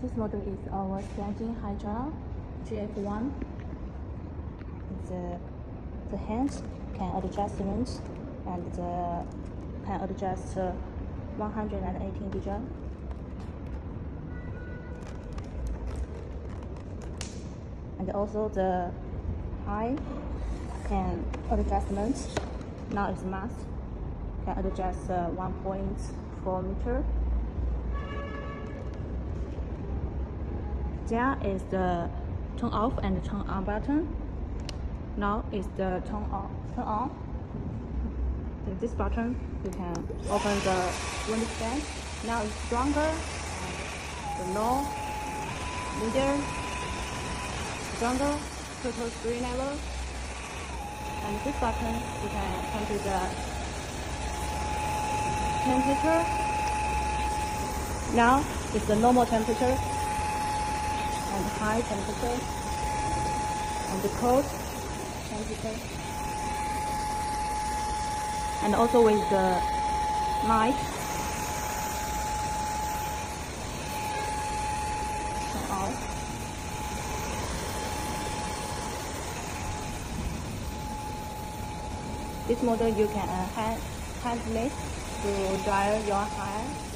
This model is our sliding hydra GF1. The hands can adjustment and can adjust 118 degree. And also the height can adjustment. Now it's mass can adjust 1.4 meter. There is the turn off and turn on button. Now is the turn on. With this button, you can open the window stand. Now it's stronger, the low, medium, stronger, total 3 level. And this button, you can come to the temperature. Now it's the normal temperature, and high temperature, and the cold temperature. And also with the light turn off. This model you can handle it to dry your hair.